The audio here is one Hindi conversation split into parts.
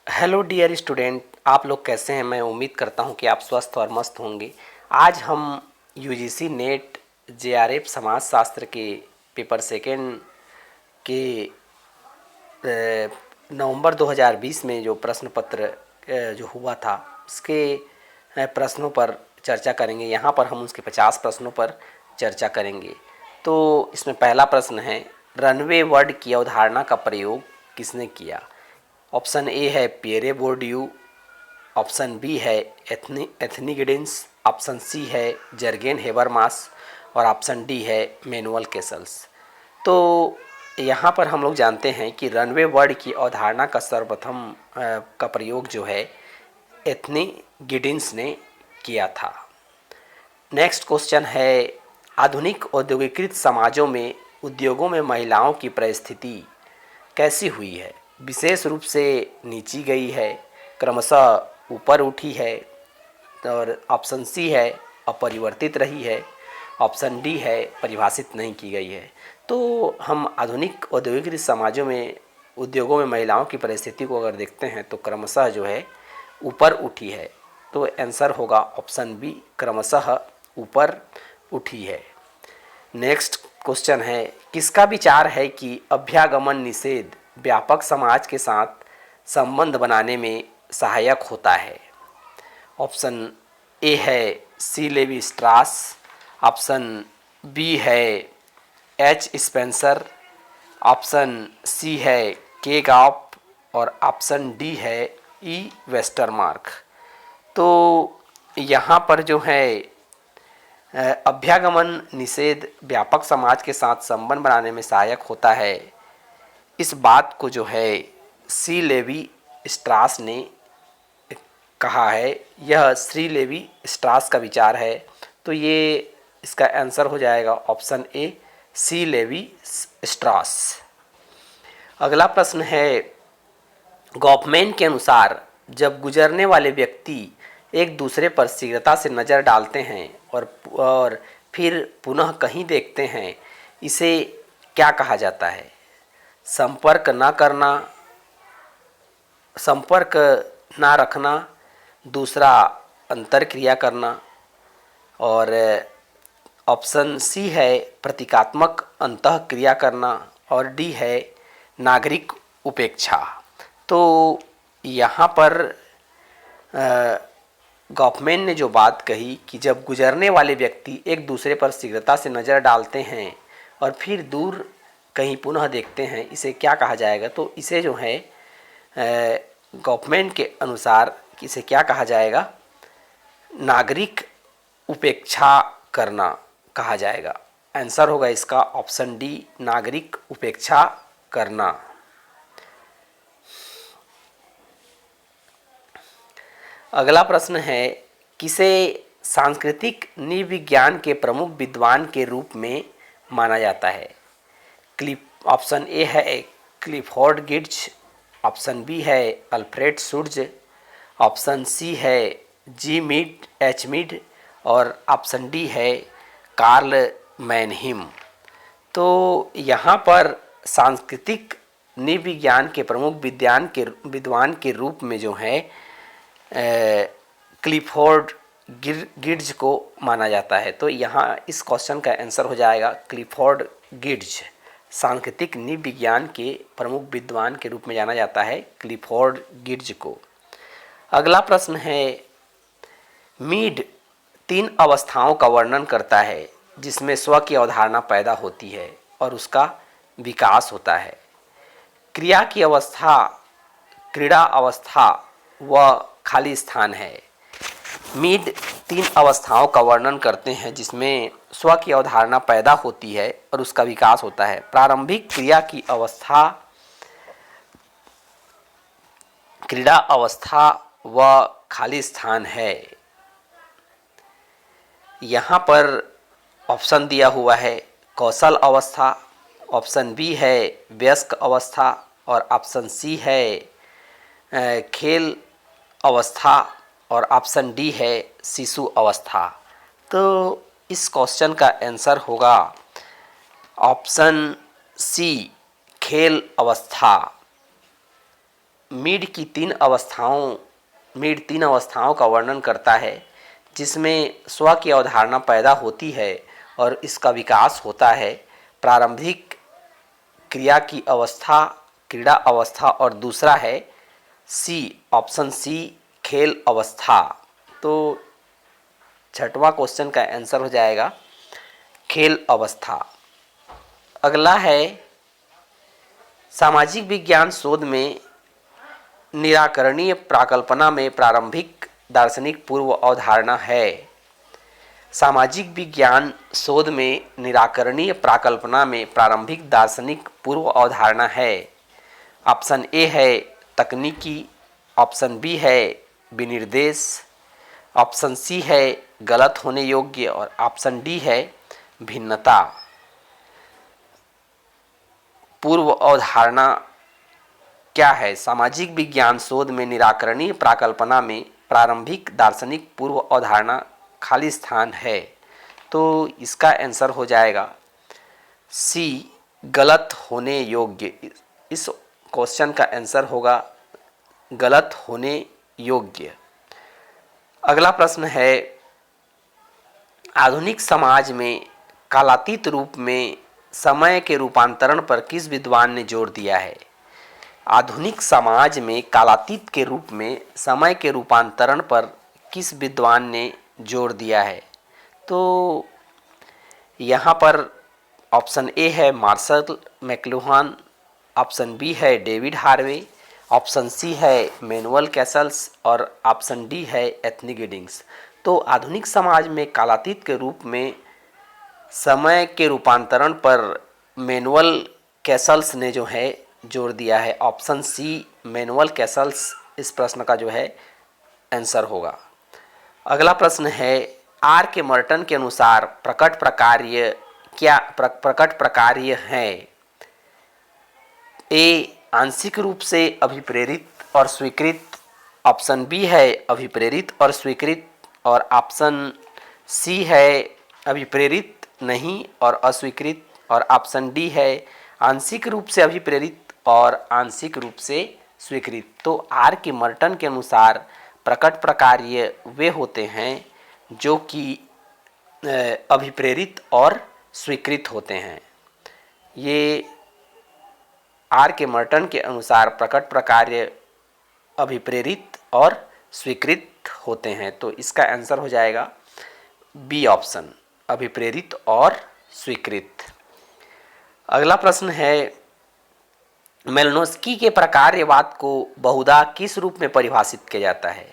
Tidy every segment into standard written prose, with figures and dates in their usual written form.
हेलो डियर स्टूडेंट, आप लोग कैसे हैं। मैं उम्मीद करता हूं कि आप स्वस्थ और मस्त होंगे। आज हम यूजीसी नेट जेआरएफ समाजशास्त्र के पेपर सेकेंड के नवंबर 2020 में जो प्रश्न पत्र जो हुआ था उसके प्रश्नों पर चर्चा करेंगे। यहाँ पर हम उसके 50 प्रश्नों पर चर्चा करेंगे। तो इसमें पहला प्रश्न है, रनवे वर्ड की अवधारणा का प्रयोग किसने किया। ऑप्शन ए है पियरे बोर्डियू, ऑप्शन बी है एथनी गिडिंस, ऑप्शन सी है जर्गेन हेबरमास और ऑप्शन डी है मैनुअल केसल्स। तो यहाँ पर हम लोग जानते हैं कि रनवे वर्ड की अवधारणा का सर्वप्रथम का प्रयोग जो है एथनी गिडिंस ने किया था। नेक्स्ट क्वेश्चन है, आधुनिक औद्योगिकृत समाजों में उद्योगों में महिलाओं की परिस्थिति कैसी हुई है। विशेष रूप से नीची गई है, क्रमशः ऊपर उठी है और ऑप्शन सी है अपरिवर्तित रही है, ऑप्शन डी है परिभाषित नहीं की गई है। तो हम आधुनिक औद्योगिक समाजों में उद्योगों में महिलाओं की परिस्थिति को अगर देखते हैं तो क्रमशः जो है ऊपर उठी है। तो आंसर होगा ऑप्शन बी, क्रमशः ऊपर उठी है। नेक्स्ट क्वेश्चन है, किसका विचार है कि अभ्यागमन निषेध व्यापक समाज के साथ संबंध बनाने में सहायक होता है। ऑप्शन ए है सी लेवी स्ट्रास, ऑप्शन बी है एच स्पेंसर, ऑप्शन सी है के गॉफ और ऑप्शन डी है ई वेस्टरमार्क। तो यहाँ पर जो है अभ्यागमन निषेध व्यापक समाज के साथ संबंध बनाने में सहायक होता है, इस बात को जो है सी लेवी स्ट्रास ने कहा है। यह श्री लेवी स्ट्रास का विचार है। तो ये इसका आंसर हो जाएगा ऑप्शन ए, सी लेवी स्ट्रास। अगला प्रश्न है, गॉफमैन के अनुसार जब गुजरने वाले व्यक्ति एक दूसरे पर शीघ्रता से नज़र डालते हैं और फिर पुनः कहीं देखते हैं, इसे क्या कहा जाता है। संपर्क ना करना, संपर्क ना रखना, दूसरा अंतर क्रिया करना और ऑप्शन सी है प्रतीकात्मक अंतः क्रिया करना और डी है नागरिक उपेक्षा। तो यहाँ पर गॉफमैन ने जो बात कही कि जब गुजरने वाले व्यक्ति एक दूसरे पर शीघ्रता से नज़र डालते हैं और फिर दूर कहीं पुनः देखते हैं, इसे क्या कहा जाएगा। तो इसे जो है गॉफमैन के अनुसार इसे क्या कहा जाएगा, नागरिक उपेक्षा करना कहा जाएगा। आंसर होगा इसका ऑप्शन डी, नागरिक उपेक्षा करना। अगला प्रश्न है, किसे सांस्कृतिक नृविज्ञान के प्रमुख विद्वान के रूप में माना जाता है। ऑप्शन ए है क्लिफोर्ड गिट्ज, ऑप्शन बी है अल्फ्रेड शुर्ज, ऑप्शन सी है जी मीड एच मीड और ऑप्शन डी है कार्ल मैनहिम। तो यहाँ पर सांस्कृतिक नृविज्ञान के प्रमुख विद्वान के रूप में जो है क्लिफोर्ड गिट्ज को माना जाता है। तो यहाँ इस क्वेश्चन का आंसर हो जाएगा क्लिफोर्ड गिट्ज। सांस्कृतिक नृविज्ञान के प्रमुख विद्वान के रूप में जाना जाता है क्लिफोर्ड गिट्ज को। अगला प्रश्न है, मीड 3 अवस्थाओं का वर्णन करता है जिसमें स्व की अवधारणा पैदा होती है और उसका विकास होता है। क्रिया की अवस्था, क्रीड़ा अवस्था व खाली स्थान है। मीड 3 अवस्थाओं का वर्णन करते हैं जिसमें स्व की अवधारणा पैदा होती है और उसका विकास होता है। प्रारंभिक क्रिया की अवस्था, क्रीड़ा अवस्था व खाली स्थान है। यहाँ पर ऑप्शन दिया हुआ है कौशल अवस्था, ऑप्शन बी है वयस्क अवस्था और ऑप्शन सी है खेल अवस्था और ऑप्शन डी है शिशु अवस्था। तो इस क्वेश्चन का आंसर होगा ऑप्शन सी, खेल अवस्था। मीड तीन अवस्थाओं का वर्णन करता है, जिसमें स्व की अवधारणा पैदा होती है और इसका विकास होता है। प्रारंभिक क्रिया की अवस्था, क्रीड़ा अवस्था, और दूसरा है ऑप्शन सी, खेल अवस्था। तो छठवां क्वेश्चन का आंसर हो जाएगा खेल अवस्था। अगला है सामाजिक विज्ञान शोध में निराकरणीय प्राकल्पना में प्रारंभिक दार्शनिक पूर्व अवधारणा है। सामाजिक विज्ञान शोध में निराकरणीय प्राकल्पना में प्रारंभिक दार्शनिक पूर्व अवधारणा है। ऑप्शन ए है तकनीकी, ऑप्शन बी है विनिर्देश, ऑप्शन सी है गलत होने योग्य, और ऑप्शन डी है भिन्नता। पूर्व अवधारणा क्या है? सामाजिक विज्ञान शोध में निराकरणीय प्राकल्पना में प्रारंभिक दार्शनिक पूर्व अवधारणा खाली स्थान है। तो इसका आंसर हो जाएगा सी, गलत होने योग्य। इस क्वेश्चन का आंसर होगा गलत होने योग्य। अगला प्रश्न है आधुनिक समाज में कालातीत रूप में समय के रूपांतरण पर किस विद्वान ने जोर दिया है? आधुनिक समाज में कालातीत के रूप में समय के रूपांतरण पर किस विद्वान ने जोर दिया है? तो यहाँ पर ऑप्शन ए है मार्शल मैकलुहान, ऑप्शन बी है डेविड हार्वे, ऑप्शन सी है मैनुअल कैसल्स, और ऑप्शन डी है एथनी गिडिंग्स। तो आधुनिक समाज में कालातीत के रूप में समय के रूपांतरण पर मैनुअल कैसल्स ने जो है जोर दिया है। ऑप्शन सी मैनुअल कैसल्स इस प्रश्न का जो है आंसर होगा। अगला प्रश्न है आर के मर्टन के अनुसार प्रकट प्रकार्य हैं? ए आंशिक रूप से अभिप्रेरित और स्वीकृत, ऑप्शन बी है अभिप्रेरित और स्वीकृत, और ऑप्शन सी है अभिप्रेरित नहीं और अस्वीकृत, और ऑप्शन डी है आंशिक रूप से अभिप्रेरित और आंशिक रूप से स्वीकृत। तो आर के मर्टन के अनुसार प्रकट प्रकार्य वे होते हैं जो कि अभिप्रेरित और स्वीकृत होते हैं। ये आर के मर्टन के अनुसार प्रकट प्रकार्य अभिप्रेरित और स्वीकृत होते हैं। तो इसका आंसर हो जाएगा बी ऑप्शन, अभिप्रेरित और स्वीकृत। अगला प्रश्न है मेलिनोव्स्की के प्रकार्यवाद को बहुधा किस रूप में परिभाषित किया जाता है?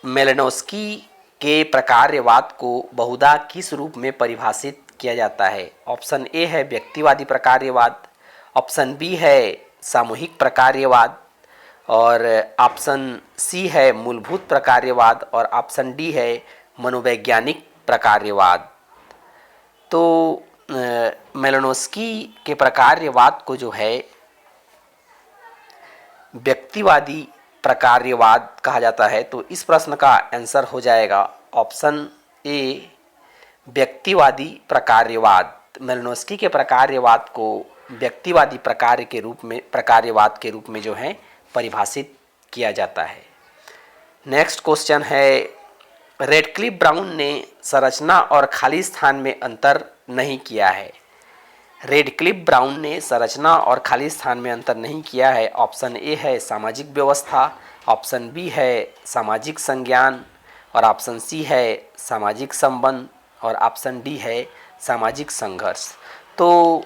मेलिनोव्स्की के प्रकार्यवाद को बहुधा किस रूप में परिभाषित किया जाता है? ऑप्शन ए है व्यक्तिवादी प्रकार्यवाद, ऑप्शन बी है सामूहिक प्रकार्यवाद, और ऑप्शन सी है मूलभूत प्रकार्यवाद, और ऑप्शन डी है मनोवैज्ञानिक प्रकार्यवाद। तो मेलिनोव्स्की के प्रकार्यवाद को जो है व्यक्तिवादी प्रकार्यवाद कहा जाता है। तो इस प्रश्न का आंसर हो जाएगा ऑप्शन ए व्यक्तिवादी प्रकार्यवाद। मेलिनोव्स्की के प्रकार्यवाद को व्यक्तिवादी प्रकार्यवाद के रूप में जो है परिभाषित किया जाता है। नेक्स्ट क्वेश्चन है रेडक्लिफ ब्राउन ने संरचना और खाली स्थान में अंतर नहीं किया है। रेडक्लिफ ब्राउन ने संरचना और खाली स्थान में अंतर नहीं किया है। ऑप्शन ए है सामाजिक व्यवस्था, ऑप्शन बी है सामाजिक संज्ञान, और ऑप्शन सी है सामाजिक संबंध, और ऑप्शन डी है सामाजिक संघर्ष। तो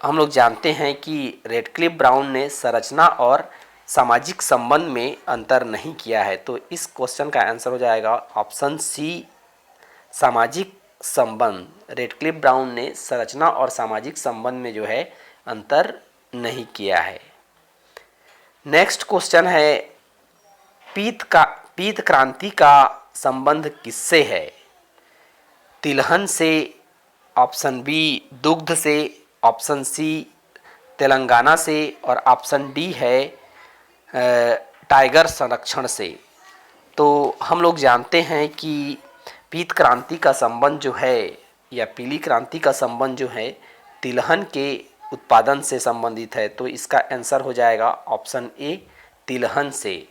हम लोग जानते हैं कि रेडक्लिफ ब्राउन ने संरचना और सामाजिक संबंध में अंतर नहीं किया है। तो इस क्वेश्चन का आंसर हो जाएगा ऑप्शन सी सामाजिक संबंध। रेडक्लिफ ब्राउन ने संरचना और सामाजिक संबंध में जो है अंतर नहीं किया है। नेक्स्ट क्वेश्चन है पीत क्रांति का संबंध किससे है? तिलहन से, ऑप्शन बी दुग्ध से, ऑप्शन सी तेलंगाना से, और ऑप्शन डी है टाइगर संरक्षण से। तो हम लोग जानते हैं कि पीत क्रांति का संबंध जो है या पीली क्रांति का संबंध जो है तिलहन के उत्पादन से संबंधित है, तो इसका आंसर हो जाएगा ऑप्शन ए तिलहन से।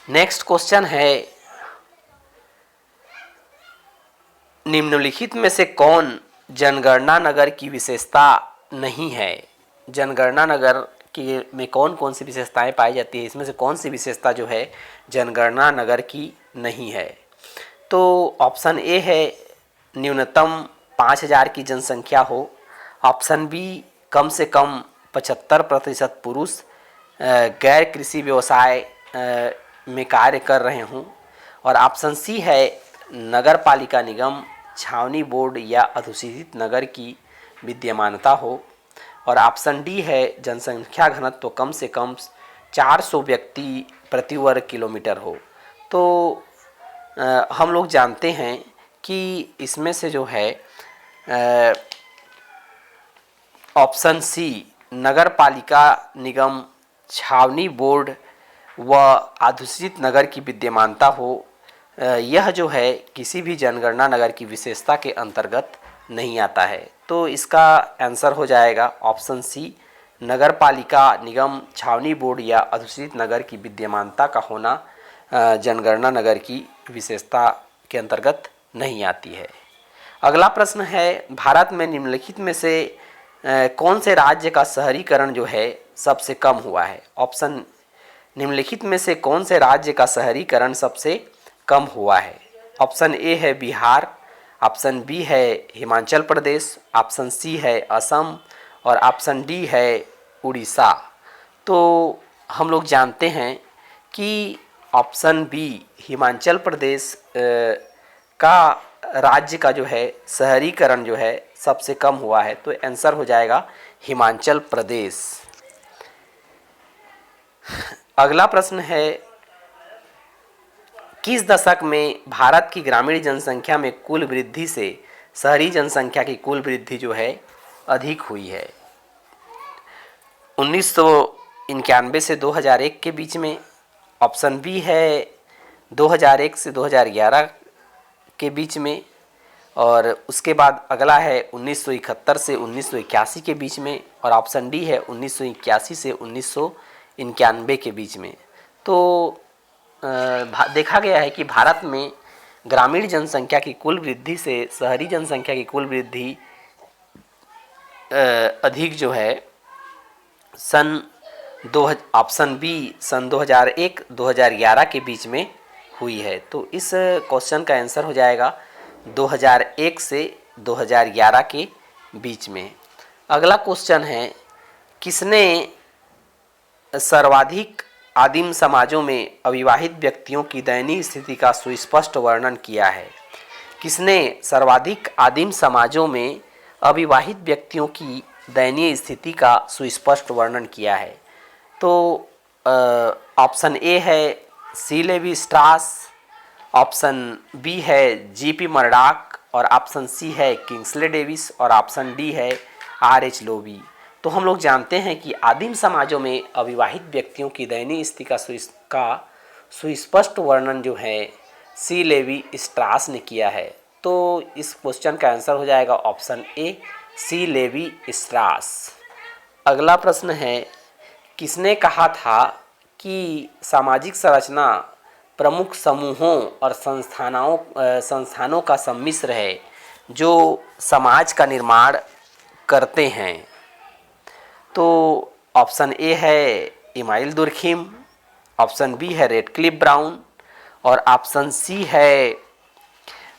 नेक्स्ट क्वेश्चन है, निम्नलिखित में से कौन जनगणना नगर की विशेषता नहीं है? जनगणना नगर की में कौन कौन सी विशेषताएं पाई जाती है, इसमें से कौन सी विशेषता जो है जनगणना नगर की नहीं है? तो ऑप्शन ए है न्यूनतम 5000 की जनसंख्या हो, ऑप्शन बी कम से कम 75% पुरुष गैर कृषि व्यवसाय में कार्य कर रहे हों, और ऑप्शन सी है नगर पालिका निगम, छावनी बोर्ड या अधिसूचित नगर की विद्यमानता हो, और ऑप्शन डी है जनसंख्या घनत्व तो कम से कम 400 व्यक्ति प्रति वर्ग किलोमीटर हो। तो हम लोग जानते हैं कि इसमें से जो है ऑप्शन सी नगर पालिका निगम, छावनी बोर्ड व अधिसूचित नगर की विद्यमानता हो, यह जो है किसी भी जनगणना नगर की विशेषता के अंतर्गत नहीं आता है। तो इसका आंसर हो जाएगा ऑप्शन सी नगर पालिका निगम, छावनी बोर्ड या अधिसूचित नगर की विद्यमानता का होना जनगणना नगर की विशेषता के अंतर्गत नहीं आती है। अगला प्रश्न है, भारत में निम्नलिखित में से कौन से राज्य का शहरीकरण जो है सबसे कम हुआ है? ऑप्शन निम्नलिखित में से कौन से राज्य का शहरीकरण सबसे कम हुआ है? ऑप्शन ए है बिहार, ऑप्शन बी है हिमाचल प्रदेश, ऑप्शन सी है असम, और ऑप्शन डी है उड़ीसा। तो हम लोग जानते हैं कि ऑप्शन बी हिमाचल प्रदेश का राज्य का जो है शहरीकरण जो है सबसे कम हुआ है, तो आंसर हो जाएगा हिमाचल प्रदेश। अगला प्रश्न है, किस दशक में भारत की ग्रामीण जनसंख्या में कुल वृद्धि से शहरी जनसंख्या की कुल वृद्धि जो है अधिक हुई है? 1991 से 2001 के बीच में, ऑप्शन बी है 2001 से 2011 के बीच में, और उसके बाद अगला है 1971 से 1981 के बीच में, और ऑप्शन डी है 1981 से 1991 के बीच में। तो देखा गया है कि भारत में ग्रामीण जनसंख्या की कुल वृद्धि से शहरी जनसंख्या की कुल वृद्धि अधिक जो है ऑप्शन बी सन 2001-2011 के बीच में हुई है। तो इस क्वेश्चन का आंसर हो जाएगा 2001 से 2011 के बीच में। अगला क्वेश्चन है, किसने सर्वाधिक आदिम समाजों में अविवाहित व्यक्तियों की दयनीय स्थिति का सुस्पष्ट वर्णन किया है? किसने सर्वाधिक आदिम समाजों में अविवाहित व्यक्तियों की दयनीय स्थिति का सुस्पष्ट वर्णन किया है? तो ऑप्शन ए है सी लेवी स्ट्रास, ऑप्शन बी है जीपी मर्डॉक, और ऑप्शन सी है किंग्सले डेविस, और ऑप्शन डी है आर.एच. लोबी। तो हम लोग जानते हैं कि आदिम समाजों में अविवाहित व्यक्तियों की दयनीय स्थिति का सुस्पष्ट वर्णन जो है सी लेवी स्ट्रास ने किया है। तो इस क्वेश्चन का आंसर हो जाएगा ऑप्शन ए सी लेवी स्ट्रास। अगला प्रश्न है, किसने कहा था कि सामाजिक संरचना प्रमुख समूहों और संस्थानों का सम्मिश्र है जो समाज का निर्माण करते हैं? तो ऑप्शन ए है इमाइल दुर्खिम, ऑप्शन बी है रेडक्लिफ ब्राउन, और ऑप्शन सी है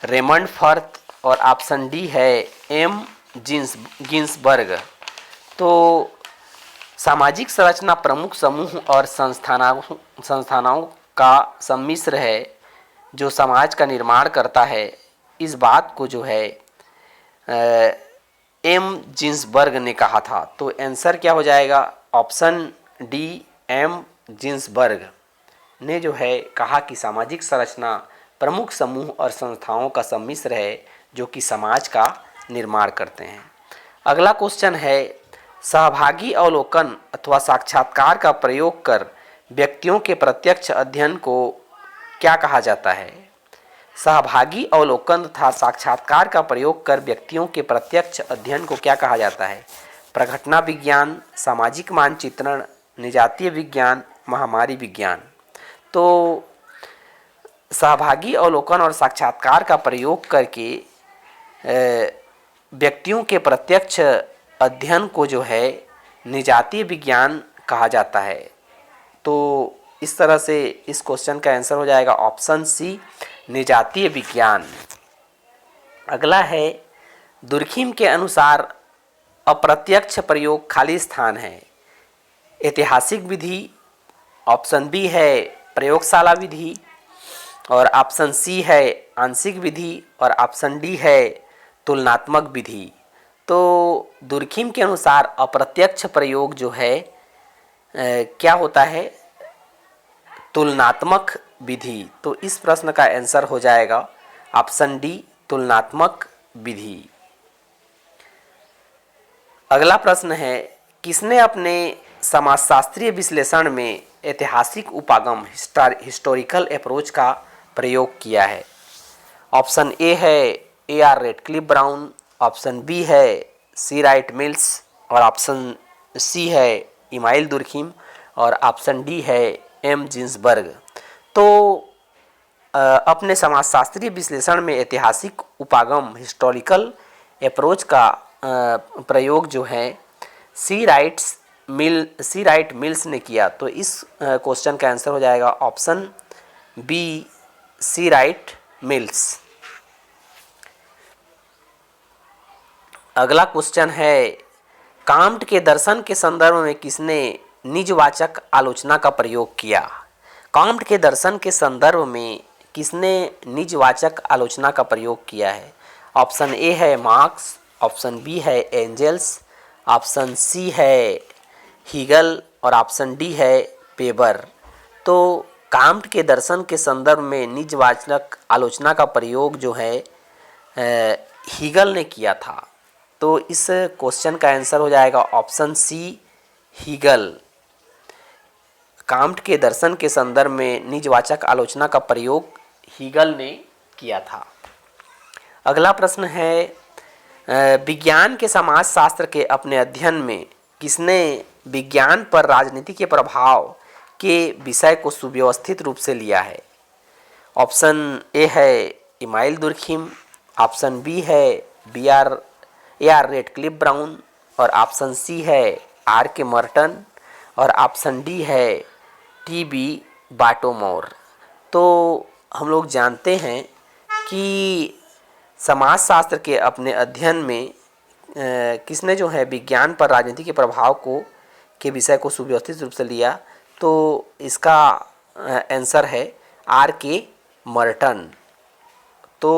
रेमंड फर्थ, और ऑप्शन डी है एम गिन्सबर्ग। तो सामाजिक संरचना प्रमुख समूह और संस्थानों का सम्मिश्र है जो समाज का निर्माण करता है, इस बात को जो है एम जिन्सबर्ग ने कहा था। तो आंसर क्या हो जाएगा? ऑप्शन डी एम जिन्सबर्ग ने जो है कहा कि सामाजिक संरचना प्रमुख समूह और संस्थाओं का सम्मिश्र है जो कि समाज का निर्माण करते हैं। अगला क्वेश्चन है, सहभागी अवलोकन अथवा साक्षात्कार का प्रयोग कर व्यक्तियों के प्रत्यक्ष अध्ययन को क्या कहा जाता है? सहभागी अवलोकन तथा साक्षात्कार का प्रयोग कर व्यक्तियों के प्रत्यक्ष अध्ययन को क्या कहा जाता है? प्रघटना विज्ञान, सामाजिक मानचित्रण, निजातीय विज्ञान, महामारी विज्ञान। तो सहभागी अवलोकन और साक्षात्कार का प्रयोग करके व्यक्तियों के प्रत्यक्ष अध्ययन को जो है निजातीय विज्ञान कहा जाता है। तो इस तरह से इस क्वेश्चन का आंसर हो जाएगा ऑप्शन सी, निजातीय विज्ञान। अगला है, दुर्खिम के अनुसार अप्रत्यक्ष प्रयोग खाली स्थान है। ऐतिहासिक विधि, ऑप्शन बी है प्रयोगशाला विधि, और ऑप्शन सी है आंशिक विधि, और ऑप्शन डी है तुलनात्मक विधि। तो दुर्खिम के अनुसार अप्रत्यक्ष प्रयोग जो है क्या होता है? तुलनात्मक विधि। तो इस प्रश्न का आंसर हो जाएगा ऑप्शन डी, तुलनात्मक विधि। अगला प्रश्न है, किसने अपने समाजशास्त्रीय विश्लेषण में ऐतिहासिक उपागम हिस्टोरिकल अप्रोच का प्रयोग किया है? ऑप्शन ए है A R Radcliffe Brown, option B है सी राइट मिल्स, और ऑप्शन सी है इमाइल दुर्खिम, और ऑप्शन डी है एम जिन्सबर्ग। तो अपने समाजशास्त्रीय विश्लेषण में ऐतिहासिक उपागम हिस्टोरिकल अप्रोच का प्रयोग जो है सी राइट मिल्स ने किया। तो इस क्वेश्चन का आंसर हो जाएगा ऑप्शन बी, सी राइट मिल्स। अगला क्वेश्चन है, कांट के दर्शन के संदर्भ में किसने निजवाचक आलोचना का प्रयोग किया? कांट के दर्शन के संदर्भ में किसने निजवाचक आलोचना का प्रयोग किया है? ऑप्शन ए है मार्क्स, ऑप्शन बी है एंजल्स, ऑप्शन सी है हीगल, और ऑप्शन डी है पेबर। तो कांट के दर्शन के संदर्भ में निजवाचक आलोचना का प्रयोग जो है हीगल ने किया था। तो इस क्वेश्चन का आंसर हो जाएगा ऑप्शन सी, हीगल। कांट के दर्शन के संदर्भ में निजवाचक आलोचना का प्रयोग हीगल ने किया था। अगला प्रश्न है, विज्ञान के समाजशास्त्र के अपने अध्ययन में किसने विज्ञान पर राजनीति के प्रभाव के विषय को सुव्यवस्थित रूप से लिया है? ऑप्शन ए है इमाइल दुर्खिम, ऑप्शन बी है ए आर रेडक्लिफ ब्राउन, और ऑप्शन सी है आर के मर्टन, और ऑप्शन डी है टी बी बाटोमोर। तो हम लोग जानते हैं कि समाजशास्त्र के अपने अध्ययन में किसने जो है विज्ञान पर राजनीति के प्रभाव के विषय को सुव्यवस्थित रूप से लिया। तो इसका आंसर है आर के मर्टन। तो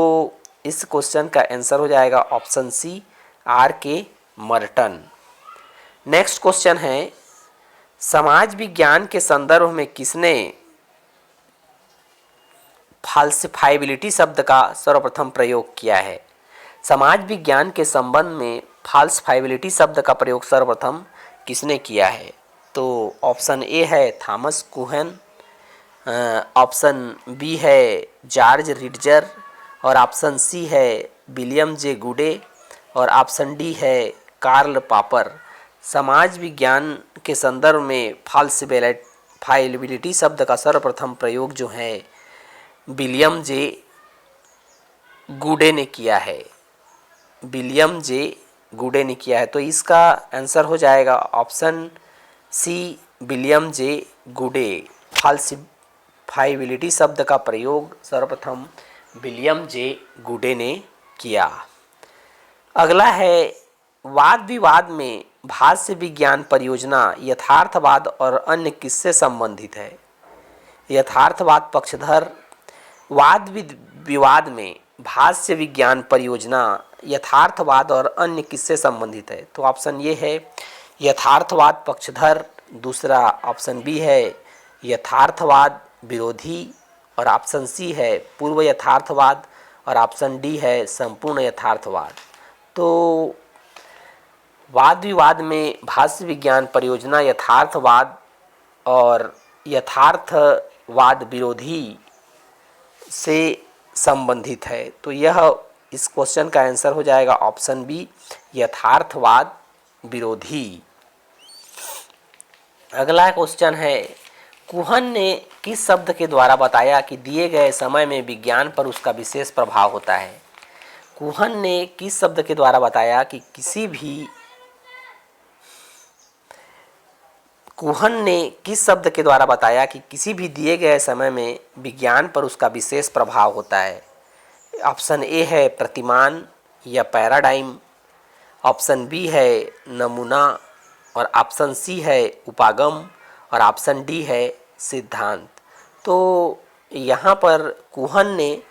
इस क्वेश्चन का आंसर हो जाएगा ऑप्शन सी, आर के मर्टन। नेक्स्ट क्वेश्चन है, समाज विज्ञान के संदर्भ में किसने फाल्सिफाइबिलिटी शब्द का सर्वप्रथम प्रयोग किया है? समाज विज्ञान के संबंध में फाल्सिफाइबिलिटी शब्द का प्रयोग सर्वप्रथम किसने किया है? तो ऑप्शन ए है थॉमस कुहन, ऑप्शन बी है जॉर्ज रिडजर, और ऑप्शन सी है विलियम जे गुडे, और ऑप्शन डी है कार्ल पॉपर। समाज विज्ञान के संदर्भ में फाल्सिफाइबिलिटी शब्द का सर्वप्रथम प्रयोग जो है विलियम जे गुडे ने किया है। विलियम जे गुडे ने किया है। तो इसका आंसर हो जाएगा ऑप्शन सी, विलियम जे गुडे। फाल्सिफाइबिलिटी शब्द का प्रयोग सर्वप्रथम विलियम जे गुडे ने किया। अगला है, वाद विवाद में भाष्य विज्ञान परियोजना यथार्थवाद और अन्य किससे संबंधित है? यथार्थवाद पक्षधर। वाद विवाद में भाष्य विज्ञान परियोजना यथार्थवाद और अन्य किससे संबंधित है? तो ऑप्शन ये है यथार्थवाद पक्षधर, दूसरा ऑप्शन बी है यथार्थवाद विरोधी, और ऑप्शन सी है पूर्व यथार्थवाद, और ऑप्शन डी है संपूर्ण यथार्थवाद। तो वाद विवाद में भाष्य विज्ञान परियोजना यथार्थवाद और यथार्थवाद विरोधी से संबंधित है। तो यह इस क्वेश्चन का आंसर हो जाएगा ऑप्शन बी, यथार्थवाद विरोधी। अगला क्वेश्चन है, कुहन ने किस शब्द के द्वारा बताया कि दिए गए समय में विज्ञान पर उसका विशेष प्रभाव होता है? कुहन ने किस शब्द के द्वारा बताया कि किसी भी दिए गए समय में विज्ञान पर उसका विशेष प्रभाव होता है? ऑप्शन ए है प्रतिमान या पैराडाइम, ऑप्शन बी है नमूना, और ऑप्शन सी है उपागम, और ऑप्शन डी है सिद्धांत। तो यहाँ पर कुहन ने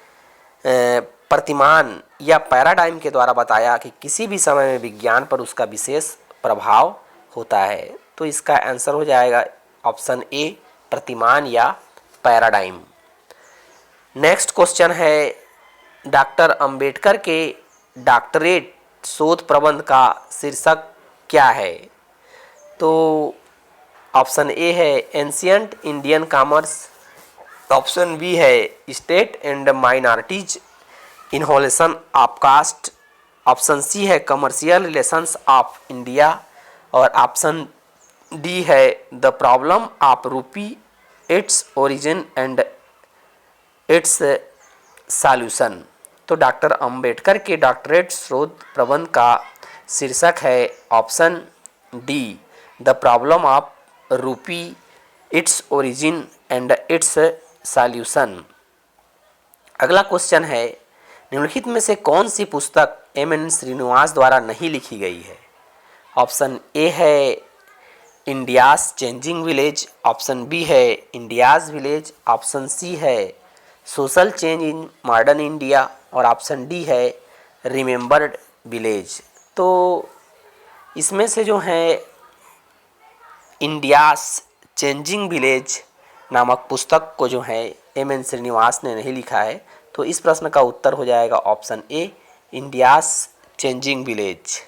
प्रतिमान या पैराडाइम के द्वारा बताया कि किसी भी समय में विज्ञान पर उसका विशेष प्रभाव होता है। तो इसका आंसर हो जाएगा ऑप्शन ए, प्रतिमान या पैराडाइम। नेक्स्ट क्वेश्चन है, डॉक्टर अंबेडकर के डॉक्टरेट शोध प्रबंध का शीर्षक क्या है? तो ऑप्शन ए है ancient Indian commerce, option B है state and minorities annihilation of caste, option C है कमर्शियल रिलेशंस ऑफ इंडिया, और ऑप्शन डी है the problem of rupee, its origin and its solution. तो डॉक्टर अंबेडकर के डॉक्टरेट शोध प्रबंध का शीर्षक है option D, the problem of rupee, its origin and its solution. अगला क्वेश्चन है, निम्नलिखित में से कौन सी पुस्तक एम.एन. श्रीनिवास द्वारा नहीं लिखी गई है? ऑप्शन ए है India's changing village, option B है इंडियाज विलेज, ऑप्शन सी है social change in modern India, और ऑप्शन डी है रिमेंबर्ड विलेज। तो इसमें से जो है इंडियाज चेंजिंग विलेज नामक पुस्तक को जो है एम.एन. श्रीनिवास ने नहीं लिखा है। तो इस प्रश्न का उत्तर हो जाएगा option A, India's changing village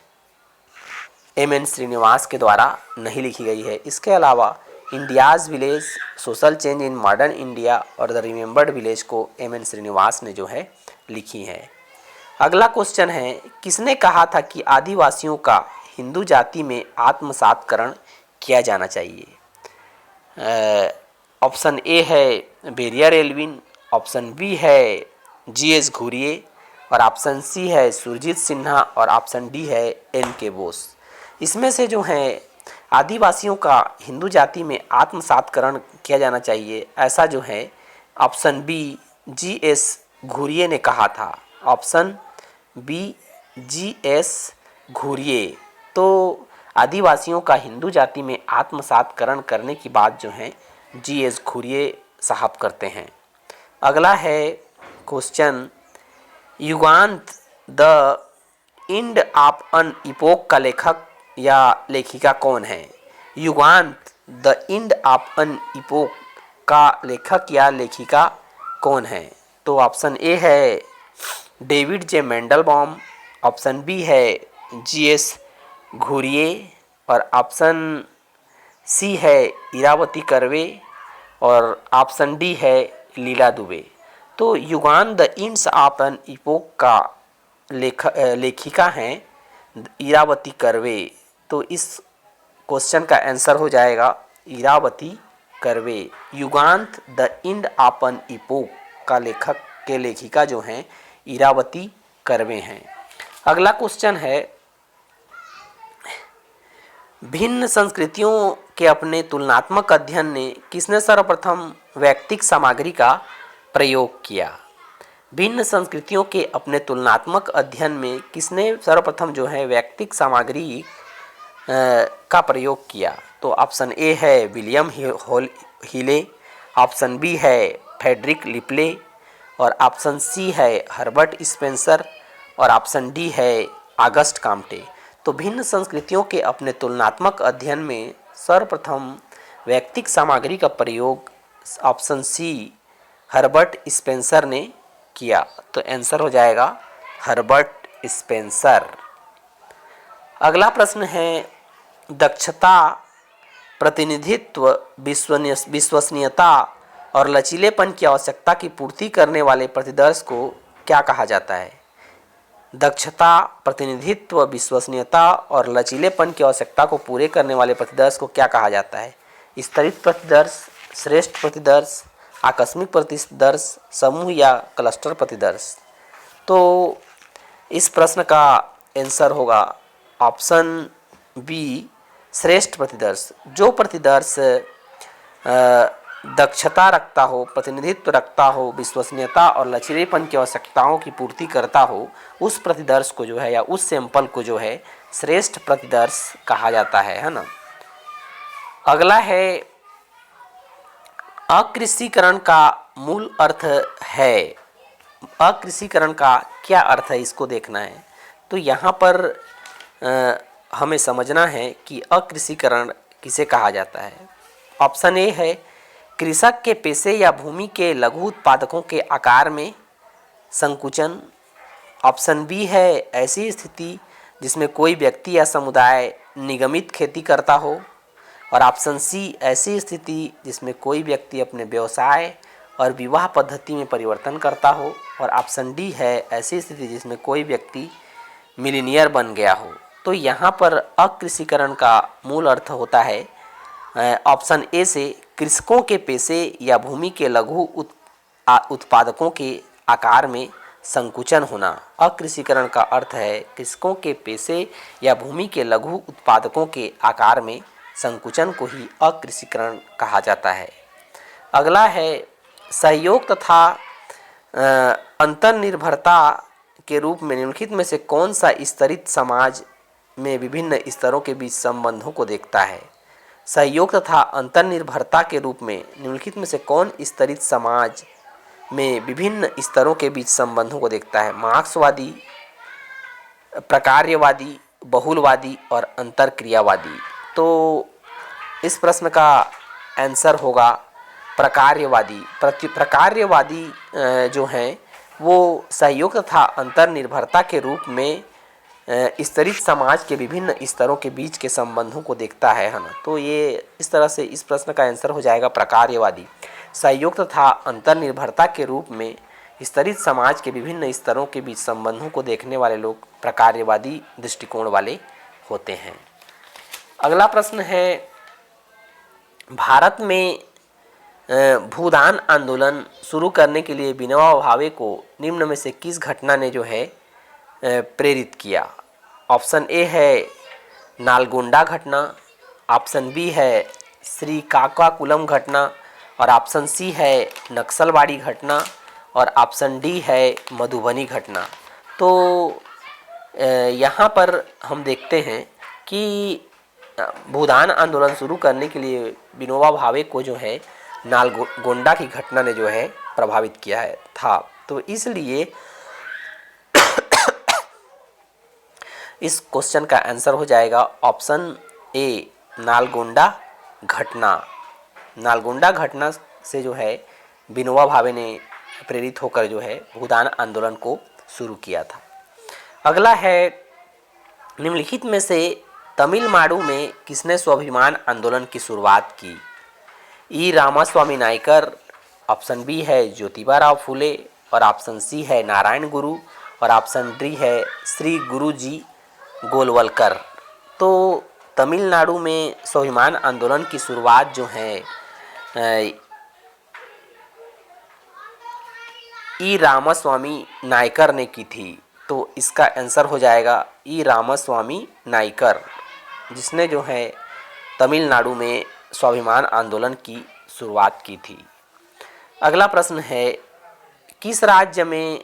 M N. Srinivas के द्वारा नहीं लिखी गई है। इसके अलावा India's village, social change in modern India और द रिमेंबर्ड विलेज को एम.एन. श्रीनिवास ने जो है लिखी है। अगला क्वेश्चन है, किसने कहा था कि आदिवासियों का हिंदू जाति में आत्मसातकरण किया जाना चाहिए? ऑप्शन ए है barrier Alvin, option B G S Ghurye. घुरिये, और ऑप्शन सी है सुरजीत सिन्हा, और ऑप्शन डी है एन.के. बोस। इसमें से जो है आदिवासियों का हिंदू जाति में आत्मसातकरण किया जाना चाहिए, ऐसा जो है ऑप्शन बी जी.एस. घुरिये ने कहा था। Option B G S. घुरिये। तो आदिवासियों का हिंदू जाति में आत्मसातकरण करने की बात जो है जी.एस. घुरिये साहब करते हैं। अगला है question, Yuganta the end of an epoch का लेखक या लेखिका कौन है? Yuganta the end of an epoch का लेखक या लेखिका कौन है? तो ऑप्शन ए है David J Mandelbaum, option B G S Ghurye. घुरिये, और ऑप्शन सी है इरावती कर्वे, और ऑप्शन डी है लीला दुबे। तो Yuganta the ends of an epoch का लेखिका हैं इरावती कर्वे। तो इस क्वेश्चन का आंसर हो जाएगा Irawati Karve. Yuganta the end of an epoch का लेखिका जो हैं इरावती कर्वे हैं। अगला क्वेश्चन है, भिन्न संस्कृतियों के अपने तुलनात्मक अध्ययन ने किसने सर्वप्रथम वैयक्तिक सामग्री का प्रयोग किया? भिन्न संस्कृतियों के अपने तुलनात्मक अध्ययन में किसने सर्वप्रथम जो है वैयक्तिक सामग्री का प्रयोग किया? तो ऑप्शन ए है विलियम हीले, ऑप्शन बी है फ्रेडरिक लिपले, और ऑप्शन सी है हर्बर्ट स्पेंसर, और ऑप्शन डी है ऑगस्ट कॉम्टे। तो भिन्न संस्कृतियों के अपने तुलनात्मक अध्ययन में सर्वप्रथम वैयक्तिक सामग्री का प्रयोग ऑप्शन सी हर्बर्ट स्पेंसर ने किया। तो आंसर हो जाएगा हर्बर्ट स्पेंसर। अगला प्रश्न है, दक्षता, प्रतिनिधित्व, विश्वसनीयता और लचीलेपन की आवश्यकता की पूर्ति करने वाले प्रतिदर्श को क्या कहा जाता है? दक्षता, प्रतिनिधित्व, विश्वसनीयता और लचीलेपन की आवश्यकता को पूरे करने वाले प्रतिदर्श को क्या कहा जाता है? स्तरित प्रतिदर्श, श्रेष्ठ प्रतिदर्श, आकस्मिक प्रतिदर्श, समूह या क्लस्टर प्रतिदर्श। तो इस प्रश्न का आंसर होगा ऑप्शन बी, श्रेष्ठ प्रतिदर्श। जो प्रतिदर्श दक्षता रखता हो, प्रतिनिधित्व रखता हो, विश्वसनीयता और लचीलेपन की आवश्यकताओं की पूर्ति करता हो, उस प्रतिदर्श को जो है या उस सैंपल को जो है श्रेष्ठ प्रतिदर्श कहा जाता है ना। अगला है अकृषिकरण का मूल अर्थ है। अकृषिकरण का क्या अर्थ है, इसको देखना है। तो यहाँ पर हमें समझना है कि अकृषिकरण किसे कहा जाता है। ऑप्शन ए है कृषक के पेशे या भूमि के लघु उत्पादकों के आकार में संकुचन। ऑप्शन बी है ऐसी स्थिति जिसमें कोई व्यक्ति या समुदाय निगमित खेती करता हो। और ऑप्शन सी ऐसी स्थिति जिसमें कोई व्यक्ति अपने व्यवसाय और विवाह पद्धति में परिवर्तन करता हो। और ऑप्शन डी है ऐसी स्थिति जिसमें कोई व्यक्ति मिलीनियर बन गया हो। तो यहाँ पर अकृषिकरण का मूल अर्थ होता है ऑप्शन ए से कृषकों के पेशे या भूमि के लघु उत्पादकों के आकार में संकुचन होना। अकृषिकरण का अर्थ है कृषकों के पेशे या भूमि के लघु उत्पादकों के आकार में संकुचन को ही अकृषिकरण कहा जाता है। अगला है सहयोग तथा अंतर्निर्भरता के रूप में निम्नलिखित में से कौन सा स्तरित समाज में विभिन्न स्तरों के बीच संबंधों को देखता है? सहयोग तथा अंतर्निर्भरता के रूप में निम्नलिखित में से कौन स्तरित समाज में विभिन्न स्तरों के बीच संबंधों को देखता है? मार्क्सवादी, प्रकार्यवादी, बहुलवादी और अंतरक्रियावादी। तो इस प्रश्न का आंसर होगा प्रकार्यवादी। प्रकार्यवादी जो हैं वो सहयोग तथा अंतर्निर्भरता के रूप में स्तरित समाज के विभिन्न स्तरों के बीच के संबंधों को देखता है ना। तो ये इस तरह से इस प्रश्न का आंसर हो जाएगा प्रकार्यवादी। सहयोग तथा अंतर्निर्भरता के रूप में स्तरित समाज के विभिन्न स्तरों के बीच संबंधों को देखने वाले लोग प्रकार्यवादी दृष्टिकोण वाले होते हैं। अगला प्रश्न है भारत में भूदान आंदोलन शुरू करने के लिए विनोबा भावे को निम्न में से किस घटना ने जो है प्रेरित किया? ऑप्शन ए है नालगोंडा घटना, ऑप्शन बी है श्रीकाकुलम घटना और ऑप्शन सी है नक्सलवाड़ी घटना और ऑप्शन डी है मधुबनी घटना। तो यहाँ पर हम देखते हैं कि भूदान आंदोलन शुरू करने के लिए विनोबा भावे को जो है नालगोंडा की घटना ने जो है प्रभावित किया है था। तो इसलिए इस क्वेश्चन का आंसर हो जाएगा ऑप्शन ए नालगोंडा घटना। नालगोंडा घटना से जो है विनोबा भावे ने प्रेरित होकर जो है भूदान आंदोलन को शुरू किया था। अगला है निम्नलिखित में से तमिलनाडु में किसने स्वाभिमान आंदोलन की शुरुआत की? ई रामास्वामी नायकर, ऑप्शन बी है ज्योतिबा राव फूले और ऑप्शन सी है नारायण गुरु और ऑप्शन डी है श्री गुरुजी गोलवलकर। तो तमिलनाडु में स्वाभिमान आंदोलन की शुरुआत जो है ई रामास्वामी नायकर ने की थी। तो इसका आंसर हो जाएगा ई रामास्वामी नायकर, जिसने जो है तमिलनाडु में स्वाभिमान आंदोलन की शुरुआत की थी। अगला प्रश्न है किस राज्य में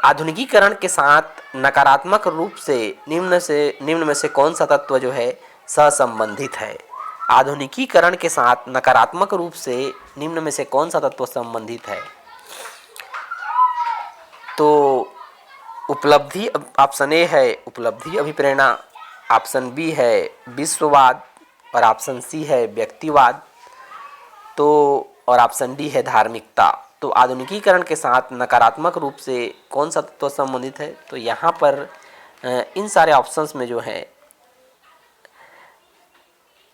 आधुनिकीकरण के साथ नकारात्मक रूप से निम्न में से कौन सा तत्व जो है सहसंबंधित है? आधुनिकीकरण के साथ नकारात्मक रूप से निम्न में से कौन सा तत्व संबंधित है? तो उपलब्धि, ऑप्शन ए है उपलब्धि अभिप्रेरणा, ऑप्शन बी है विश्ववाद और ऑप्शन सी है व्यक्तिवाद, तो और ऑप्शन डी है धार्मिकता। तो आधुनिकीकरण के साथ नकारात्मक रूप से कौन सा तत्व संबंधित है? तो यहाँ पर इन सारे ऑप्शंस में जो है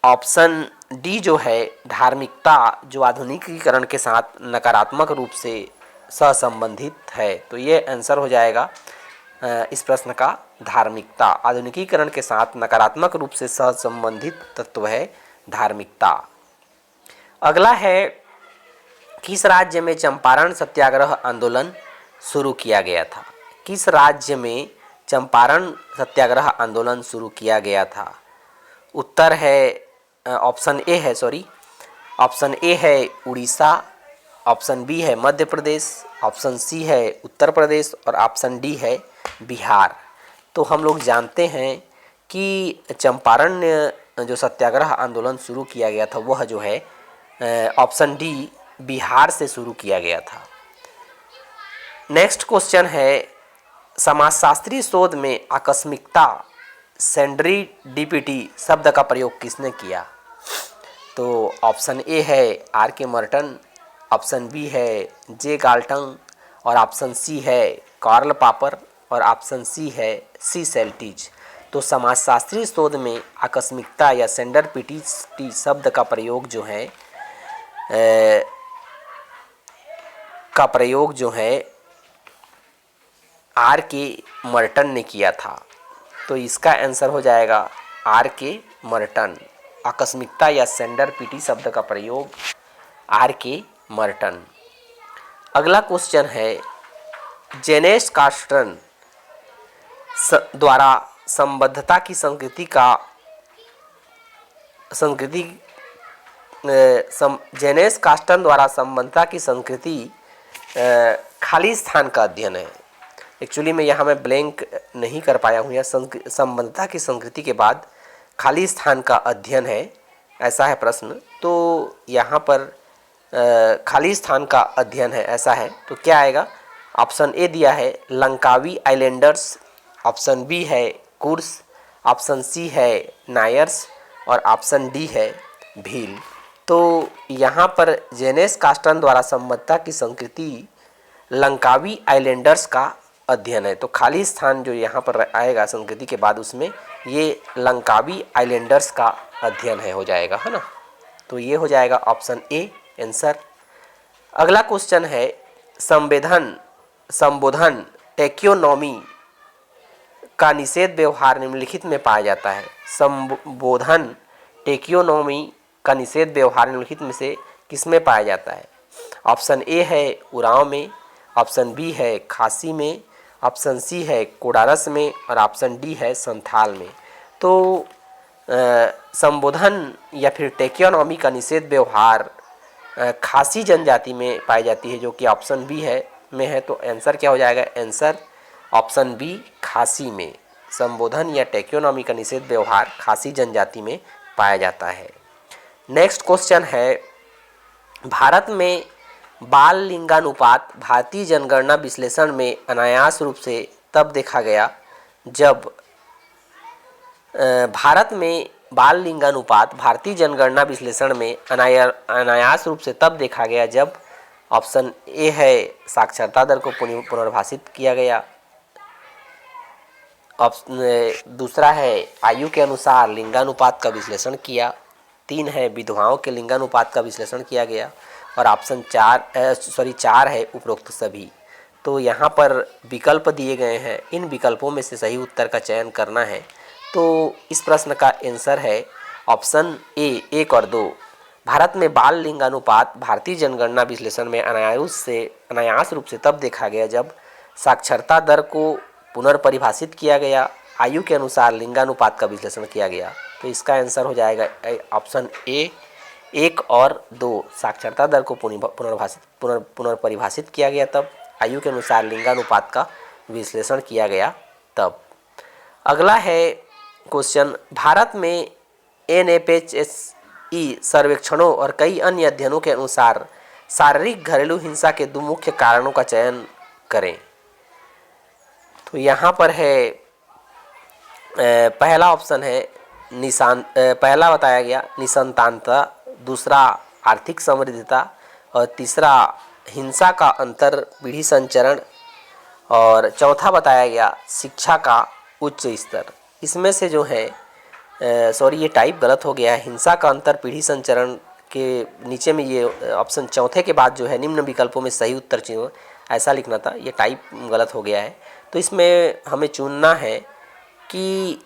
ऑप्शन डी जो है धार्मिकता जो आधुनिकीकरण के साथ नकारात्मक रूप से सहसंबंधित है। तो ये आंसर हो जाएगा इस प्रश्न का धार्मिकता। आधुनिकीकरण के साथ नकारात्मक रूप से सहसंबंधित तत्व है धार्मिकता। अगला है किस राज्य में चंपारण सत्याग्रह आंदोलन शुरू किया गया था? किस राज्य में चंपारण सत्याग्रह आंदोलन शुरू किया गया था? उत्तर है ऑप्शन ए है उड़ीसा, ऑप्शन बी है मध्य प्रदेश, ऑप्शन सी है उत्तर प्रदेश और ऑप्शन डी है बिहार। तो हम लोग जानते हैं कि चंपारण जो सत्याग्रह आंदोलन शुरू किया गया था वह जो है ऑप्शन डी बिहार से शुरू किया गया था। नेक्स्ट क्वेश्चन है समाजशास्त्री शोध में आकस्मिकता सेंडरीडिपिटी शब्द का प्रयोग किसने किया? तो ऑप्शन ए है आर के मर्टन, ऑप्शन बी है जे गाल्टन और ऑप्शन सी है कार्ल पॉपर और ऑप्शन सी है सी सेल्टिज। तो समाजशास्त्री शोध में आकस्मिकता या सेंडरपिटी शब्द का प्रयोग जो है आर के मर्टन ने किया था। तो इसका आंसर हो जाएगा आर के मर्टन। आकस्मिकता या सेंडरपिटी शब्द का प्रयोग आर के मर्टन। अगला क्वेश्चन है जेनेस कार्स्टन द्वारा संबद्धता की जेनेस कार्स्टन द्वारा संबद्धता की संस्कृति खाली स्थान का अध्ययन है। एक्चुअली मैं यहाँ में ब्लैंक नहीं कर पाया हूँ, या संबद्धता की संस्कृति के बाद खाली स्थान का अध्ययन है, ऐसा है प्रश्न। तो यहाँ पर खाली स्थान का अध्ययन है ऐसा है, तो क्या आएगा? ऑप्शन ए दिया है लंकावी आइलैंडर्स, ऑप्शन बी है कुर्स, ऑप्शन सी है नायर्स और ऑप्शन डी है भील। तो यहाँ पर जेनेस कार्स्टन द्वारा संबद्धता की संस्कृति लंकावी आइलैंडर्स का अध्ययन है। तो खाली स्थान जो यहाँ पर आएगा संस्कृति के बाद उसमें ये लंकावी आइलैंडर्स का अध्ययन है हो जाएगा, है ना। तो ये हो जाएगा ऑप्शन ए आंसर। अगला क्वेश्चन है संबोधन टेक्योनॉमी का निषेध व्यवहार निम्नलिखित में पाया जाता है। संबोधन टेक्योनॉमी का निषेध व्यवहार निम्नलिखित में से किसमें पाया जाता है? ऑप्शन ए है उरांव में, ऑप्शन बी है खासी में, ऑप्शन सी है कोडारस में और ऑप्शन डी है संथाल में। तो संबोधन या फिर टेक्योनॉमी का निषेध व्यवहार खासी जनजाति में पाई जाती है, जो कि ऑप्शन बी में है। तो आंसर क्या हो जाएगा? आंसर ऑप्शन बी खासी में। संबोधन या टेक्योनॉमी का निषेध व्यवहार खासी जनजाति में पाया जाता है। नेक्स्ट क्वेश्चन है भारत में बाल लिंगानुपात भारतीय जनगणना विश्लेषण में अनायास रूप से तब देखा गया जब भारत में बाल लिंगानुपात भारतीय जनगणना विश्लेषण में अनायास रूप से तब देखा गया जब ऑप्शन ए है साक्षरता दर को पुनर्भाषित किया गया, दूसरा है आयु के अनुसार लिंगानुपात का विश्लेषण किया, 3 है विधवाओं के लिंगानुपात का विश्लेषण किया गया और ऑप्शन 4 है उपरोक्त सभी। तो यहाँ पर विकल्प दिए गए हैं, इन विकल्पों में से सही उत्तर का चयन करना है। तो इस प्रश्न का आंसर है ऑप्शन ए 1 और 2। भारत में बाल लिंगानुपात भारतीय जनगणना विश्लेषण में अनायास रूप से तब देखा गया जब साक्षरता दर को पुनर्परिभाषित किया गया, आयु के अनुसार लिंगानुपात का विश्लेषण किया गया। तो इसका आंसर हो जाएगा ऑप्शन ए 1 और 2। साक्षरता दर को पुनर्परिभाषित किया गया तब, आयु के अनुसार लिंगानुपात का विश्लेषण किया गया तब। अगला है क्वेश्चन भारत में NFHSE सर्वेक्षणों और कई अन्य अध्ययनों के अनुसार शारीरिक घरेलू हिंसा के 2 मुख्य कारणों का चयन करें। तो यहाँ पर है पहला ऑप्शन है पहला बताया गया निसंतानता, दूसरा आर्थिक समृद्धता और तीसरा हिंसा का अंतर पीढ़ी संचरण और चौथा बताया गया शिक्षा का उच्च स्तर। इसमें से जो है सॉरी ये टाइप गलत हो गया है। हिंसा का अंतर पीढ़ी संचरण के नीचे में ये ऑप्शन चौथे के बाद जो है निम्न विकल्पों में सही उत्तर चुनो, ऐसा लिखना था, ये टाइप गलत हो गया है। तो इसमें हमें चुनना है कि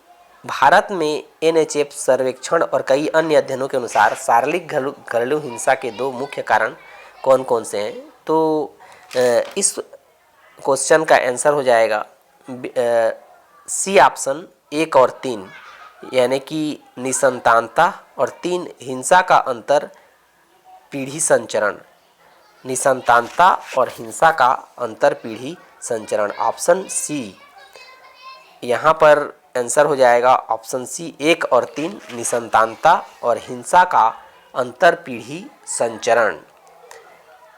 भारत में NHF सर्वेक्षण और कई अन्य अध्ययनों के अनुसार शारीरिक घरेलू हिंसा के दो मुख्य कारण कौन कौन से हैं। तो इस क्वेश्चन का आंसर हो जाएगा सी ऑप्शन 1 और 3, यानी कि निसंतानता, और 3 हिंसा का अंतर पीढ़ी संचरण। निसंतानता और हिंसा का अंतर पीढ़ी संचरण, ऑप्शन सी। यहाँ पर आंसर हो जाएगा ऑप्शन सी 1 और 3, निसंतानता और हिंसा का अंतर पीढ़ी संचरण।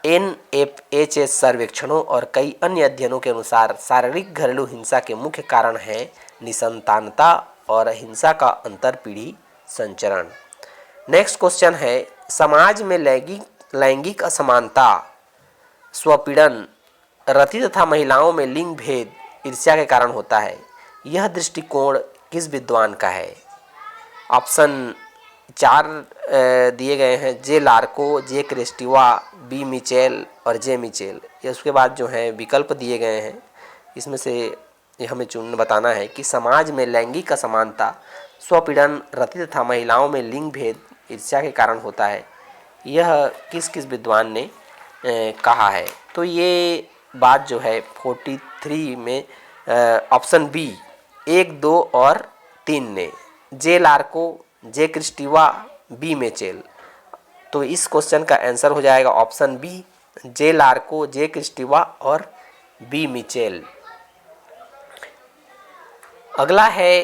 NFHS सर्वेक्षणों और कई अन्य अध्ययनों के अनुसार शारीरिक घरेलू हिंसा के मुख्य कारण हैं निसंतानता और हिंसा का अंतर पीढ़ी संचरण। नेक्स्ट क्वेश्चन है, समाज में लैंगिक असमानता, स्वपीड़न, रति तथा महिलाओं में लिंग भेद ईर्ष्या के कारण होता है। यह दृष्टिकोण किस विद्वान का है। ऑप्शन 4 दिए गए हैं, जे लार्को, जे क्रिस्टिवा, बी मिचेल और जे मिचेल। ये उसके बाद जो है विकल्प दिए गए हैं, इसमें से ये हमें बताना है कि समाज में लैंगिक असमानता, स्वपीड़न, रति तथा महिलाओं में लिंग भेद ईर्ष्या के कारण होता है। यह किस किस विद्वान ने कहा है। तो ये बात जो है 43 में ऑप्शन बी 1, 2 और 3 ने, जे लार्को, जे क्रिस्टिवा, बी मिचेल। तो इस क्वेश्चन का आंसर हो जाएगा ऑप्शन बी, जे लार्को, जे क्रिस्टिवा और बी मिचेल। अगला है,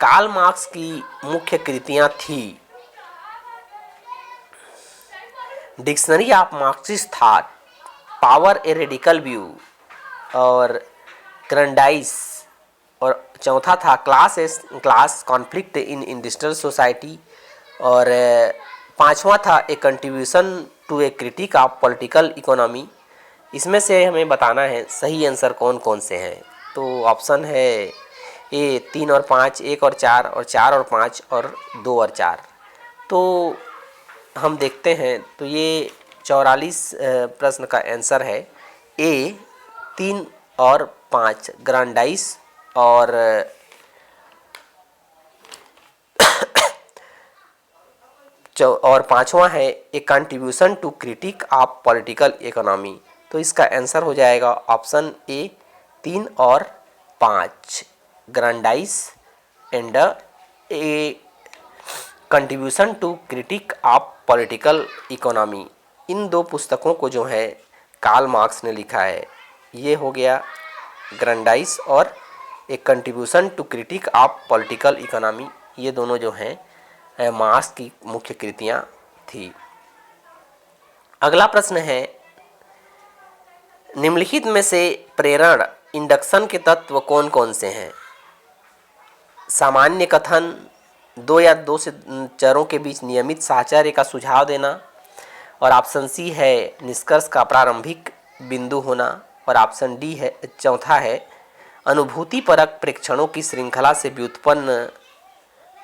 कार्ल मार्क्स की मुख्य कृतियां थी। Dictionary of Marxist thought, power a radical view और ग्रैंडाइज, और चौथा था class conflict in industrial society, और पांचवा था a contribution to a critique of political economy. इसमें से हमें बताना है सही आंसर कौन कौन से हैं। तो ऑप्शन है ए 3 और 5, 1 और 4, और 4 और 5, और 2 और 4। तो हम देखते हैं, तो ये 44 प्रश्न का आंसर है ए 3 और 5, ग्रांडाइस और पांचवा है a contribution to critique of political economy. तो इसका आंसर हो जाएगा ऑप्शन ए 3 और 5, Grundrisse and a contribution to critique of political economy. इन दो पुस्तकों को जो है कार्ल मार्क्स ने लिखा है। ये हो गया ग्रांडाइस और a contribution to critique of political economy, ये दोनों जो हैं मार्क्स की मुख्य कृतियां थी। अगला प्रश्न है, निम्नलिखित में से प्रेरण इंडक्शन के तत्व कौन कौन से हैं। सामान्य कथन, 2 या 2 से चरों के बीच नियमित साहचर्य का सुझाव देना, और ऑप्शन सी है निष्कर्ष का प्रारंभिक बिंदु होना, और ऑप्शन डी है चौथा है अनुभूति परक प्रेक्षणों की श्रृंखला से व्युत्पन्न।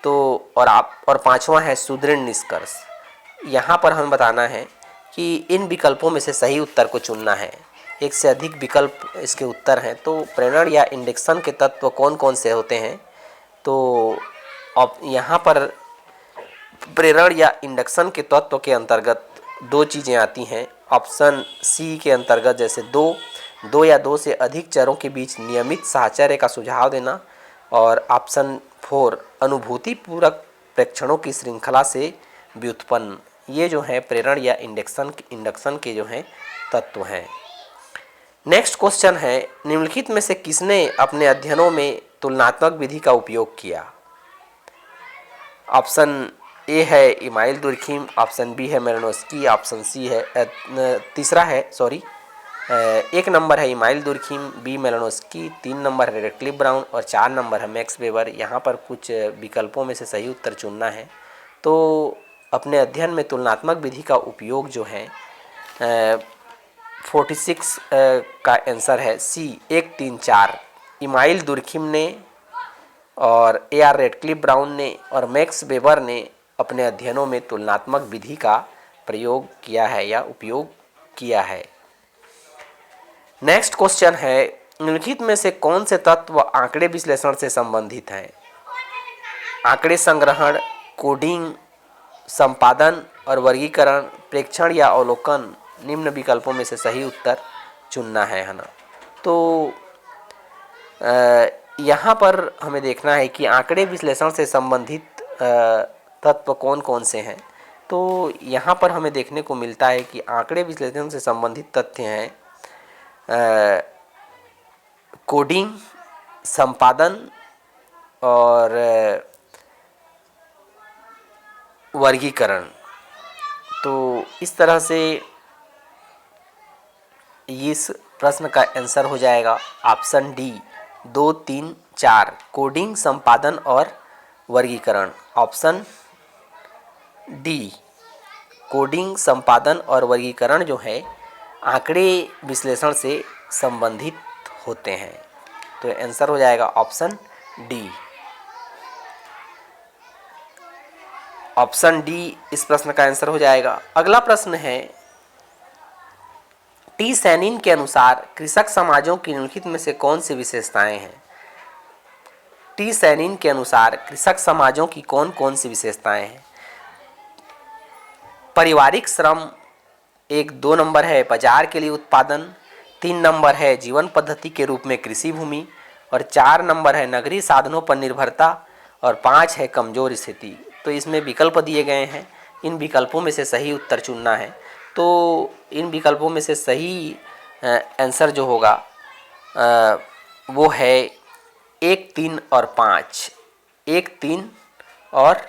तो और पांचवा है सुदृढ़ निष्कर्ष। यहाँ पर हमें बताना है कि इन विकल्पों में से सही उत्तर को चुनना है। एक से अधिक विकल्प इसके उत्तर हैं। तो प्रेरण या इंडक्शन के तत्व कौन कौन से होते हैं। तो अब यहाँ पर प्रेरण या इंडक्शन के तत्व के अंतर्गत 2 चीज़ें आती हैं। ऑप्शन सी के अंतर्गत जैसे 2 या 2 से अधिक चरों के बीच नियमित साहचर्य का सुझाव देना, और ऑप्शन 4 अनुभूति पूरक प्रेक्षणों की श्रृंखला से व्युत्पन्न। ये जो है प्रेरण या इंडक्शन के जो हैं तत्व हैं। नेक्स्ट क्वेश्चन है, निम्नलिखित में से किसने अपने अध्ययनों में तुलनात्मक विधि का उपयोग किया। ऑप्शन ए है इमाइल दुर्खिम, ऑप्शन बी है मेरनोस्की, ऑप्शन सी है एक नंबर है इमाइल दुर्खिम, बी मेलानोस्की, 3 नंबर है रेडक्लिफ ब्राउन और 4 नंबर है मैक्स वेबर। यहाँ पर कुछ विकल्पों में से सही उत्तर चुनना है। तो अपने अध्ययन में तुलनात्मक विधि का उपयोग जो है 46 का आंसर है सी 1, 3, 4 इमाइल दुर्खिम ने, और A.R. रेडक्लिफ ब्राउन ने और मैक्स वेबर ने अपने अध्ययनों में तुलनात्मक विधि का प्रयोग किया है या उपयोग किया है। नेक्स्ट क्वेश्चन है, निम्नलिखित में से कौन से तत्व आंकड़े विश्लेषण से संबंधित हैं? आंकड़े संग्रहण, कोडिंग, संपादन और वर्गीकरण, प्रेक्षण या अवलोकन। निम्न विकल्पों में से सही उत्तर चुनना है ना। तो यहाँ पर हमें देखना है कि आंकड़े विश्लेषण से संबंधित तत्व कौन कौन से हैं। तो यहाँ पर हमें देखने को मिलता है कि आंकड़े विश्लेषण से संबंधित तथ्य हैं कोडिंग, संपादन और वर्गीकरण। तो इस तरह से इस प्रश्न का आंसर हो जाएगा ऑप्शन डी 2, 3, 4 कोडिंग, संपादन और वर्गीकरण। ऑप्शन डी कोडिंग, संपादन और वर्गीकरण जो है आंकड़े विश्लेषण से संबंधित होते हैं। तो आंसर हो जाएगा ऑप्शन डी। ऑप्शन डी इस प्रश्न का आंसर हो जाएगा। अगला प्रश्न है, टी सैनिन के अनुसार कृषक समाजों की निम्नलिखित में से कौन सी विशेषताएं हैं? टी सैनिन के अनुसार कृषक समाजों की कौन कौन सी विशेषताएं हैं? पारिवारिक श्रम 2 नंबर है, बाजार के लिए उत्पादन 3 नंबर है, जीवन पद्धति के रूप में कृषि भूमि और 4 नंबर है, नगरीय साधनों पर निर्भरता और 5 है, कमजोर स्थिति। तो इसमें विकल्प दिए गए हैं, इन विकल्पों में से सही उत्तर चुनना है। तो इन विकल्पों में से सही आंसर जो होगा वो है 1, 3 और 5। 1, 3 और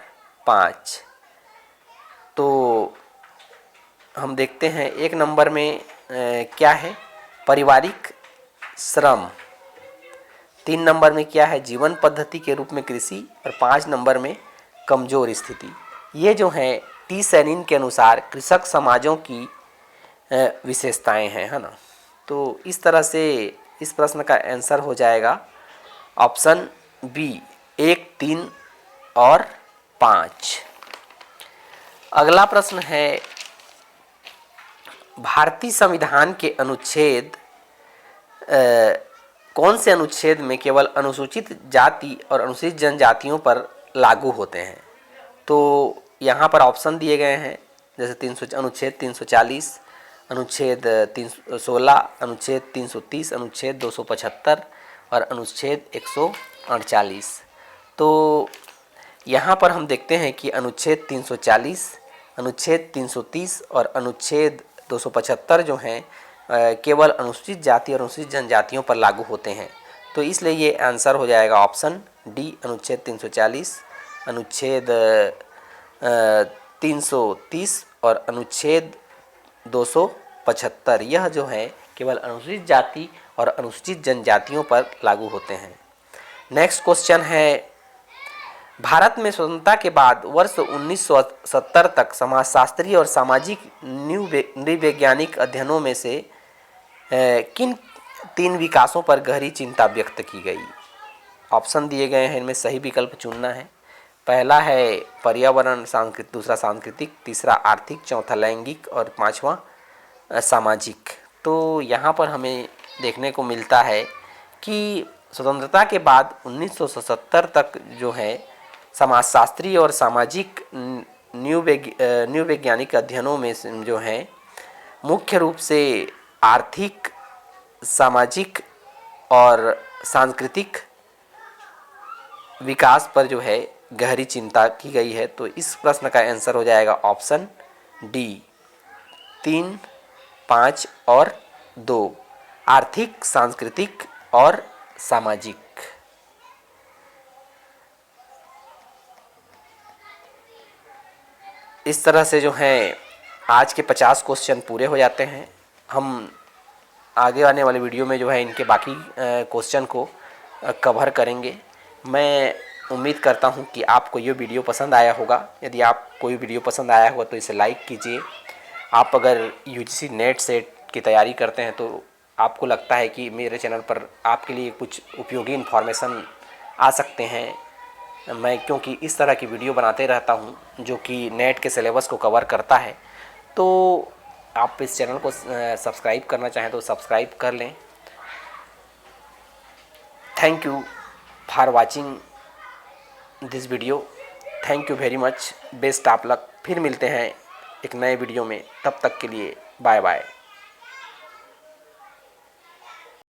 5। तो हम देखते हैं 1 नंबर में क्या है, पारिवारिक श्रम। 3 नंबर में क्या है, जीवन पद्धति के रूप में कृषि और 5 नंबर में कमजोर स्थिति। ये जो है टी सैनिन के अनुसार कृषक समाजों की विशेषताएं हैं, है ना। तो इस तरह से इस प्रश्न का आंसर हो जाएगा ऑप्शन बी 1, 3 और 5। अगला प्रश्न है, भारतीय संविधान के अनुच्छेद कौन से अनुच्छेद में केवल अनुसूचित जाति और अनुसूचित जनजातियों पर लागू होते हैं? तो यहाँ पर ऑप्शन दिए गए हैं, जैसे अनुच्छेद 340, अनुच्छेद 316, अनुच्छेद 330, अनुच्छेद 275 और अनुच्छेद 148। तो यहाँ पर हम देखते हैं कि अनुच्छेद 340, अनुच्छेद 330 और अनुच्छेद 275 जो हैं केवल अनुसूचित जाति और अनुसूचित जनजातियों पर लागू होते हैं। तो इसलिए ये आंसर हो जाएगा ऑप्शन डी अनुच्छेद 340, अनुच्छेद 330 और अनुच्छेद 275। यह जो है केवल अनुसूचित जाति और अनुसूचित जनजातियों पर लागू होते हैं। नेक्स्ट क्वेश्चन है, भारत में स्वतंत्रता के बाद वर्ष 1970 तक समाजशास्त्रीय और सामाजिक नृवैज्ञानिक अध्ययनों में से किन 3 विकासों पर गहरी चिंता व्यक्त की गई? ऑप्शन दिए गए हैं, इनमें सही विकल्प चुनना है। पहला है पर्यावरण, दूसरा सांस्कृतिक, तीसरा आर्थिक, चौथा लैंगिक और 5वां सामाजिक। तो यहाँ पर हमें देखने को मिलता है कि स्वतंत्रता के बाद 1970 तक जो है समाजशास्त्रीय और सामाजिक नृवैज्ञानिक अध्ययनों में जो है मुख्य रूप से आर्थिक, सामाजिक और सांस्कृतिक विकास पर जो है गहरी चिंता की गई है। तो इस प्रश्न का आंसर हो जाएगा ऑप्शन डी 3, 5 और 2, आर्थिक, सांस्कृतिक और सामाजिक। इस तरह से जो है आज के 50 क्वेश्चन पूरे हो जाते हैं। हम आगे आने वाले वीडियो में जो है इनके बाकी क्वेश्चन को कवर करेंगे। मैं उम्मीद करता हूं कि आपको ये वीडियो पसंद आया होगा। यदि आप कोई वीडियो पसंद आया होगा तो इसे लाइक कीजिए। आप अगर यूजीसी नेट सेट की तैयारी करते हैं तो आपको लगता है कि मेरे चैनल पर आपके लिए कुछ उपयोगी इन्फॉर्मेशन आ सकते हैं। मैं क्योंकि इस तरह की वीडियो बनाते रहता हूँ जो कि नेट के सिलेबस को कवर करता है, तो आप इस चैनल को सब्सक्राइब करना चाहें तो सब्सक्राइब कर लें। Thank you for watching this video. Thank you very much. Best of luck. फिर मिलते हैं एक नए वीडियो में, तब तक के लिए बाय बाय।